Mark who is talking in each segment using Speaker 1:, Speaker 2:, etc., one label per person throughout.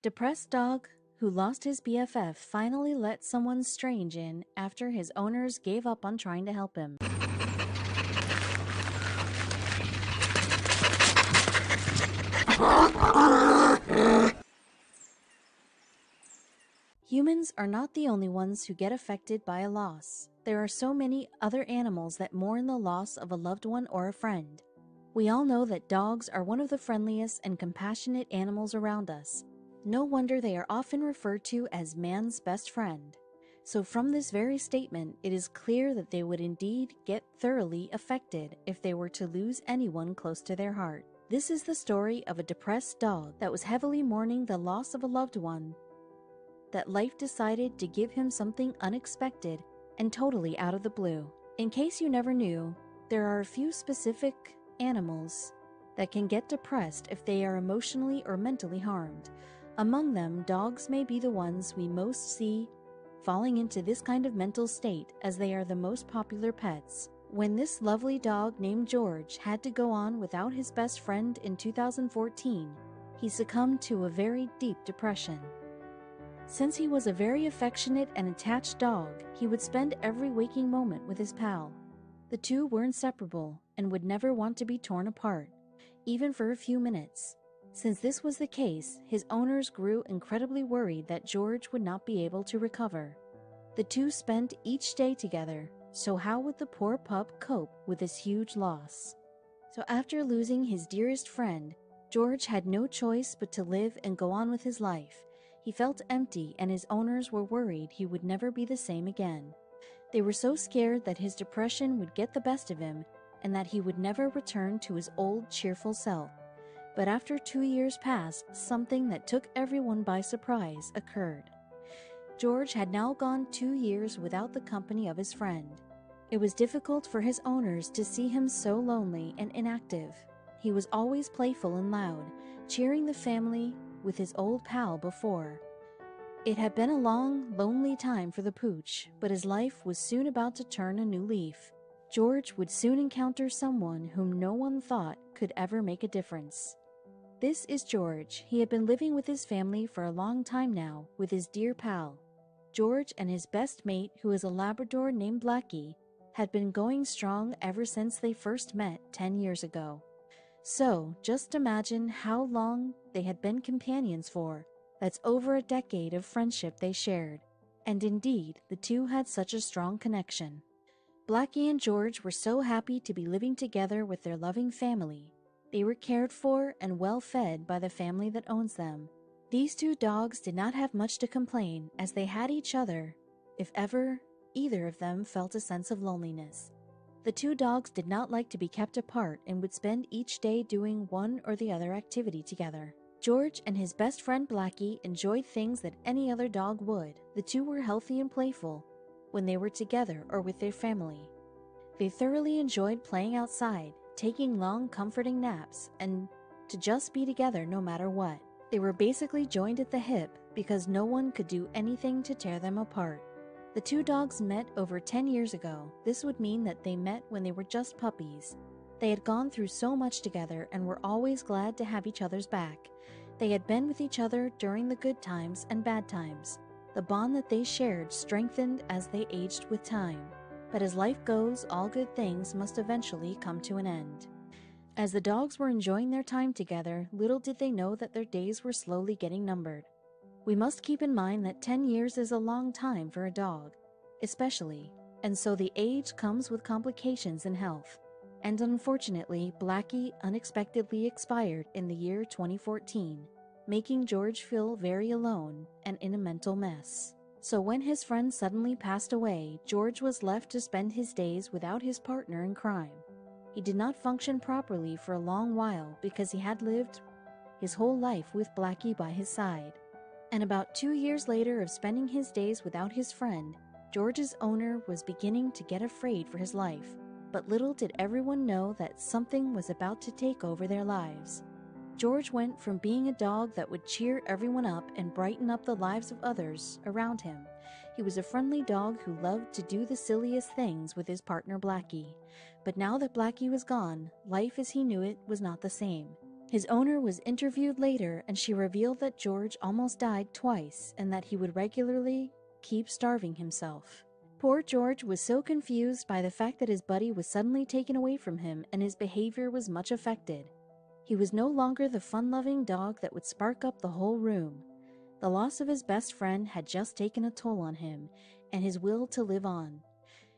Speaker 1: Depressed dog who lost his BFF finally let someone strange in after his owners gave up on trying to help him. Humans are not the only ones who get affected by a loss. There are so many other animals that mourn the loss of a loved one or a friend. We all know that dogs are one of the friendliest and compassionate animals around us. No wonder they are often referred to as man's best friend. So from this very statement, it is clear that they would indeed get thoroughly affected if they were to lose anyone close to their heart. This is the story of a depressed dog that was heavily mourning the loss of a loved one, that life decided to give him something unexpected and totally out of the blue. In case you never knew, there are a few specific animals that can get depressed if they are emotionally or mentally harmed. Among them, dogs may be the ones we most see falling into this kind of mental state, as they are the most popular pets. When this lovely dog named George had to go on without his best friend in 2014, he succumbed to a very deep depression. Since he was a very affectionate and attached dog, he would spend every waking moment with his pal. The two were inseparable and would never want to be torn apart, even for a few minutes. Since this was the case, his owners grew incredibly worried that George would not be able to recover. The two spent each day together, so how would the poor pup cope with this huge loss? So after losing his dearest friend, George had no choice but to live and go on with his life. He felt empty, and his owners were worried he would never be the same again. They were so scared that his depression would get the best of him and that he would never return to his old cheerful self. But after 2 years passed, something that took everyone by surprise occurred. George had now gone 2 years without the company of his friend. It was difficult for his owners to see him so lonely and inactive. He was always playful and loud, cheering the family with his old pal before. It had been a long, lonely time for the pooch, but his life was soon about to turn a new leaf. George would soon encounter someone whom no one thought could ever make a difference. This is George. He had been living with his family for a long time now, with his dear pal. George and his best mate, who is a Labrador named Blackie, had been going strong ever since they first met 10 years ago. So, just imagine how long they had been companions for. That's over a decade of friendship they shared. And indeed, the two had such a strong connection. Blackie and George were so happy to be living together with their loving family. They were cared for and well fed by the family that owns them. These two dogs did not have much to complain, as they had each other, if ever either of them felt a sense of loneliness. The two dogs did not like to be kept apart and would spend each day doing one or the other activity together. George and his best friend Blackie enjoyed things that any other dog would. The two were healthy and playful when they were together or with their family. They thoroughly enjoyed playing outside, taking long, comforting naps, and to just be together no matter what. They were basically joined at the hip because no one could do anything to tear them apart. The two dogs met over 10 years ago. This would mean that they met when they were just puppies. They had gone through so much together and were always glad to have each other's back. They had been with each other during the good times and bad times. The bond that they shared strengthened as they aged with time. But as life goes, all good things must eventually come to an end. As the dogs were enjoying their time together, little did they know that their days were slowly getting numbered. We must keep in mind that 10 years is a long time for a dog, especially, and so the age comes with complications in health. And unfortunately, Blackie unexpectedly expired in the year 2014, making George feel very alone and in a mental mess. So when his friend suddenly passed away, George was left to spend his days without his partner in crime. He did not function properly for a long while because he had lived his whole life with Blackie by his side. And about 2 years later of spending his days without his friend, George's owner was beginning to get afraid for his life. But little did everyone know that something was about to take over their lives. George went from being a dog that would cheer everyone up and brighten up the lives of others around him. He was a friendly dog who loved to do the silliest things with his partner Blackie. But now that Blackie was gone, life as he knew it was not the same. His owner was interviewed later, and she revealed that George almost died twice and that he would regularly keep starving himself. Poor George was so confused by the fact that his buddy was suddenly taken away from him and his behavior was much affected. He was no longer the fun-loving dog that would spark up the whole room. The loss of his best friend had just taken a toll on him and his will to live on.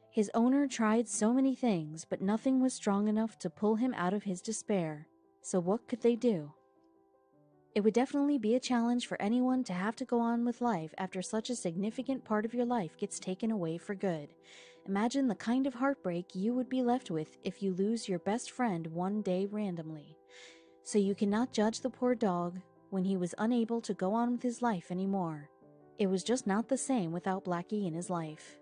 Speaker 1: His owner tried so many things, but nothing was strong enough to pull him out of his despair. So what could they do? It would definitely be a challenge for anyone to have to go on with life after such a significant part of your life gets taken away for good. Imagine the kind of heartbreak you would be left with if you lose your best friend one day randomly. So you cannot judge the poor dog when he was unable to go on with his life anymore. It was just not the same without Blackie in his life.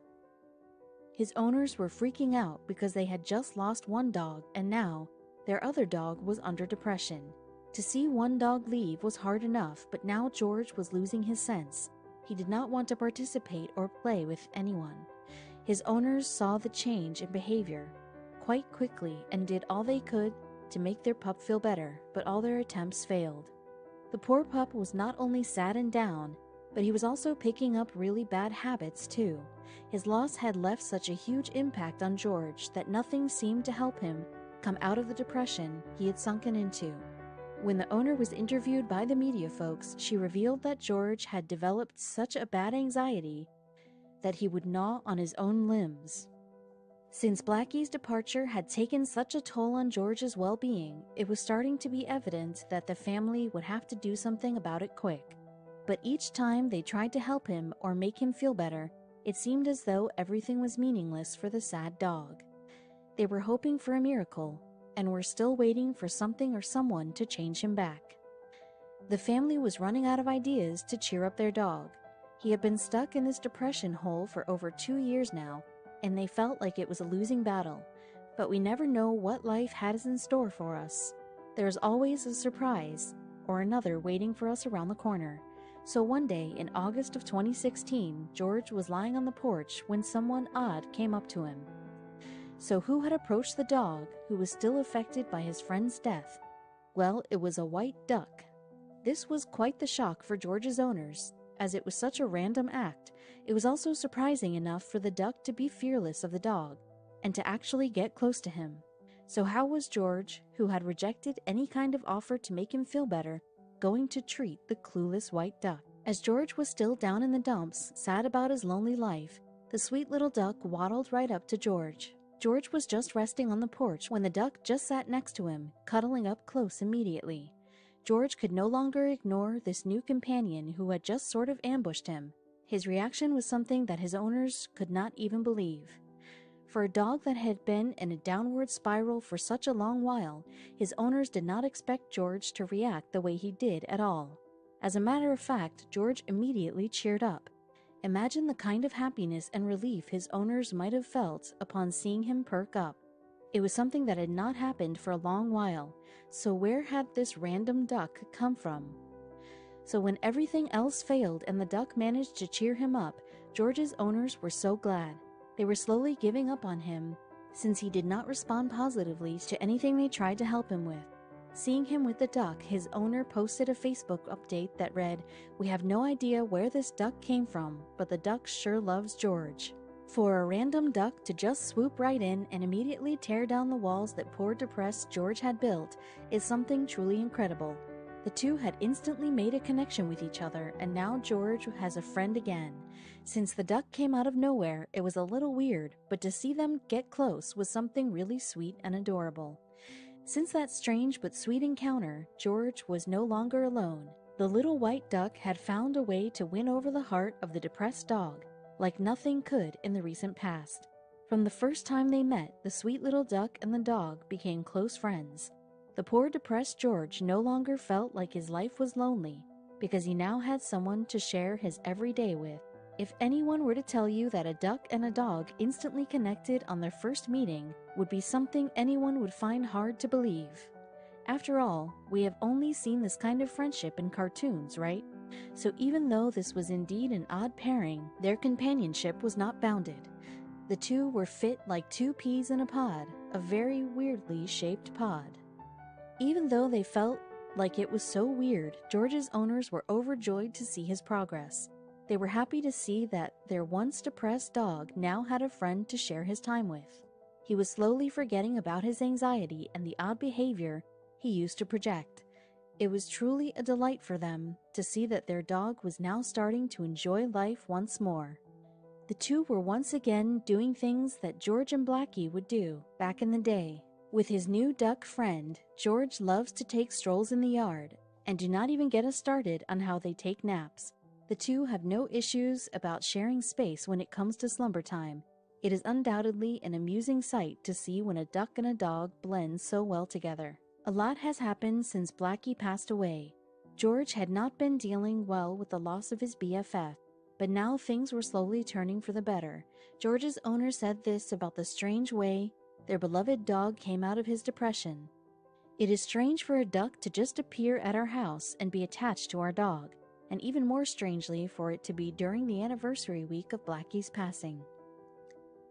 Speaker 1: His owners were freaking out because they had just lost one dog and now their other dog was under depression. To see one dog leave was hard enough, but now George was losing his sense. He did not want to participate or play with anyone. His owners saw the change in behavior quite quickly and did all they could to make their pup feel better, but all their attempts failed. The poor pup was not only sad and down, but he was also picking up really bad habits too. His loss had left such a huge impact on George that nothing seemed to help him come out of the depression he had sunken into. When the owner was interviewed by the media folks, she revealed that George had developed such a bad anxiety that he would gnaw on his own limbs. Since Blackie's departure had taken such a toll on George's well-being, it was starting to be evident that the family would have to do something about it quick. But each time they tried to help him or make him feel better, it seemed as though everything was meaningless for the sad dog. They were hoping for a miracle, and were still waiting for something or someone to change him back. The family was running out of ideas to cheer up their dog. He had been stuck in this depression hole for over 2 years now, and they felt like it was a losing battle. But we never know what life has in store for us. There's always a surprise or another waiting for us around the corner. So one day in August of 2016, George was lying on the porch when someone odd came up to him. So who had approached the dog who was still affected by his friend's death? Well, it was a white duck. This was quite the shock for George's owners, as it was such a random act. It was also surprising enough for the duck to be fearless of the dog and to actually get close to him. So how was George, who had rejected any kind of offer to make him feel better, going to treat the clueless white duck? As George was still down in the dumps, sad about his lonely life, the sweet little duck waddled right up to George. George was just resting on the porch when the duck just sat next to him, cuddling up close immediately. George could no longer ignore this new companion who had just sort of ambushed him. His reaction was something that his owners could not even believe. For a dog that had been in a downward spiral for such a long while, his owners did not expect George to react the way he did at all. As a matter of fact, George immediately cheered up. Imagine the kind of happiness and relief his owners might have felt upon seeing him perk up. It was something that had not happened for a long while, so where had this random duck come from? So when everything else failed and the duck managed to cheer him up, George's owners were so glad. They were slowly giving up on him, since he did not respond positively to anything they tried to help him with. Seeing him with the duck, his owner posted a Facebook update that read, "We have no idea where this duck came from, but the duck sure loves George." For a random duck to just swoop right in and immediately tear down the walls that poor depressed George had built is something truly incredible. The two had instantly made a connection with each other, and now George has a friend again. Since the duck came out of nowhere, it was a little weird, but to see them get close was something really sweet and adorable. Since that strange but sweet encounter, George was no longer alone. The little white duck had found a way to win over the heart of the depressed dog, like nothing could in the recent past. From the first time they met, the sweet little duck and the dog became close friends. The poor depressed George no longer felt like his life was lonely, because he now had someone to share his everyday with. If anyone were to tell you that a duck and a dog instantly connected on their first meeting would be something anyone would find hard to believe. After all, we have only seen this kind of friendship in cartoons, right? So even though this was indeed an odd pairing, their companionship was not bounded. The two were fit like two peas in a pod, a very weirdly shaped pod. Even though they felt like it was so weird. George's owners were overjoyed to see his progress. They were happy to see that their once depressed dog now had a friend to share his time with. He was slowly forgetting about his anxiety and the odd behavior he used to project. It was truly a delight for them to see that their dog was now starting to enjoy life once more. The two were once again doing things that George and Blackie would do back in the day. With his new duck friend, George loves to take strolls in the yard, and do not even get us started on how they take naps. The two have no issues about sharing space when it comes to slumber time. It is undoubtedly an amusing sight to see when a duck and a dog blend so well together. A lot has happened since Blackie passed away. George had not been dealing well with the loss of his BFF, but now things were slowly turning for the better. George's owner said this about the strange way their beloved dog came out of his depression. "It is strange for a duck to just appear at our house and be attached to our dog, and even more strangely for it to be during the anniversary week of Blackie's passing.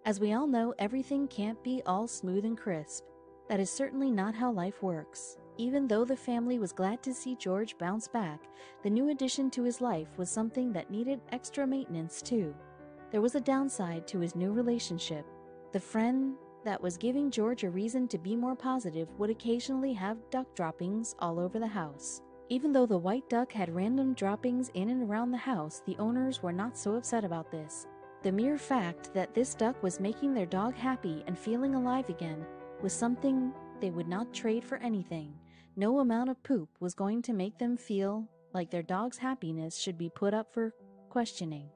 Speaker 1: As we all know, everything can't be all smooth and crisp. That is certainly not how life works. Even though the family was glad to see George bounce back, the new addition to his life was something that needed extra maintenance too. There was a downside to his new relationship. The friend that was giving George a reason to be more positive would occasionally have duck droppings all over the house. Even though the white duck had random droppings in and around the house, the owners were not so upset about this. The mere fact that this duck was making their dog happy and feeling alive again was something they would not trade for anything. No amount of poop was going to make them feel like their dog's happiness should be put up for questioning.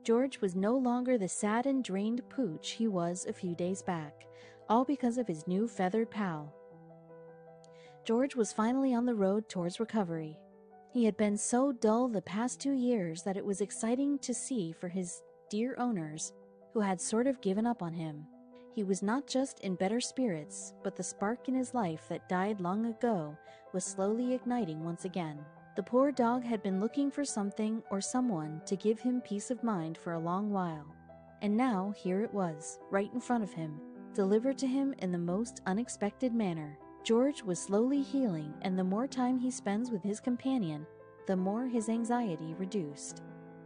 Speaker 1: George was no longer the sad and drained pooch he was a few days back, all because of his new feathered pal. George was finally on the road towards recovery. He had been so dull the past 2 years that it was exciting to see for his dear owners, who had sort of given up on him. He was not just in better spirits, but the spark in his life that died long ago was slowly igniting once again. The poor dog had been looking for something or someone to give him peace of mind for a long while. And now here it was, right in front of him, delivered to him in the most unexpected manner. George was slowly healing, and the more time he spends with his companion, the more his anxiety reduced.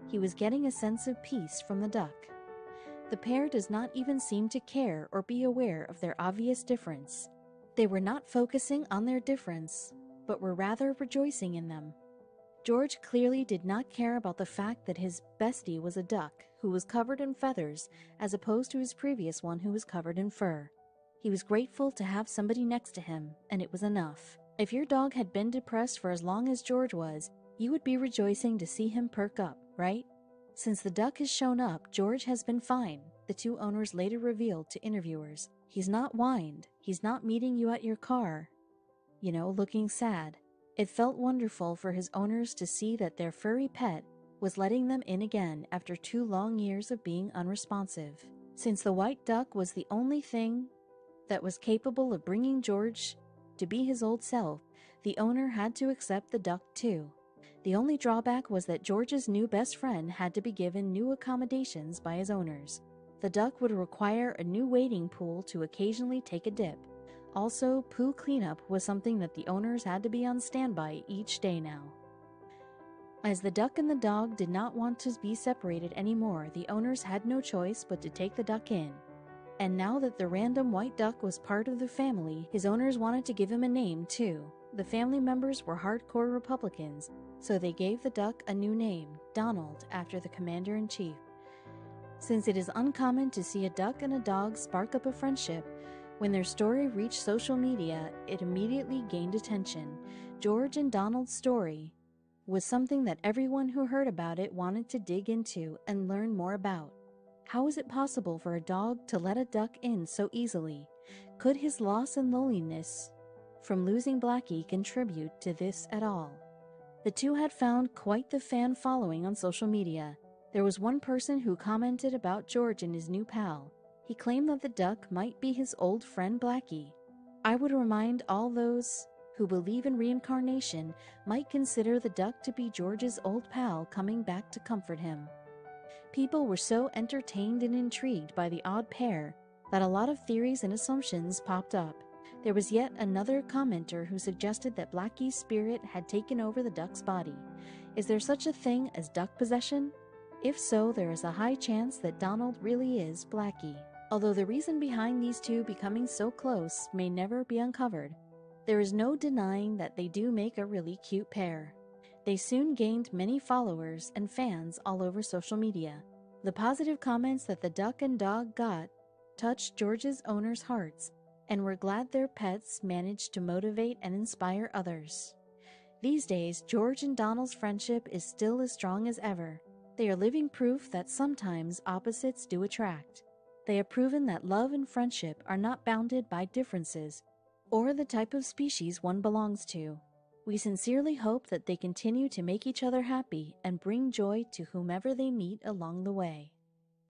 Speaker 1: He was getting a sense of peace from the duck. The pair does not even seem to care or be aware of their obvious difference. They were not focusing on their difference, but were rather rejoicing in them. George clearly did not care about the fact that his bestie was a duck who was covered in feathers as opposed to his previous one who was covered in fur. He was grateful to have somebody next to him, and it was enough. If your dog had been depressed for as long as George was, you would be rejoicing to see him perk up, right? Since the duck has shown up, George has been fine, the two owners later revealed to interviewers. He's not whined. He's not meeting you at your car, looking sad. It felt wonderful for his owners to see that their furry pet was letting them in again after 2 long years of being unresponsive. Since the white duck was the only thing that was capable of bringing George to be his old self, the owner had to accept the duck too. The only drawback was that George's new best friend had to be given new accommodations by his owners. The duck would require a new wading pool to occasionally take a dip. Also, poo cleanup was something that the owners had to be on standby each day now. As the duck and the dog did not want to be separated anymore, the owners had no choice but to take the duck in. And now that the random white duck was part of the family, his owners wanted to give him a name too. The family members were hardcore Republicans, so they gave the duck a new name, Donald, after the commander-in-chief. Since it is uncommon to see a duck and a dog spark up a friendship, when their story reached social media, it immediately gained attention. George and Donald's story was something that everyone who heard about it wanted to dig into and learn more about. How is it possible for a dog to let a duck in so easily? Could his loss and loneliness from losing Blackie contribute to this at all? The two had found quite the fan following on social media. There was one person who commented about George and his new pal. He claimed that the duck might be his old friend Blackie. I would remind all those who believe in reincarnation might consider the duck to be George's old pal coming back to comfort him. People were so entertained and intrigued by the odd pair that a lot of theories and assumptions popped up. There was yet another commenter who suggested that Blackie's spirit had taken over the duck's body. Is there such a thing as duck possession? If so, there is a high chance that Donald really is Blackie. Although the reason behind these two becoming so close may never be uncovered, there is no denying that they do make a really cute pair. They soon gained many followers and fans all over social media. The positive comments that the duck and dog got touched George's owners' hearts, and were glad their pets managed to motivate and inspire others. These days, George and Donald's friendship is still as strong as ever. They are living proof that sometimes opposites do attract. They have proven that love and friendship are not bounded by differences or the type of species one belongs to. We sincerely hope that they continue to make each other happy and bring joy to whomever they meet along the way.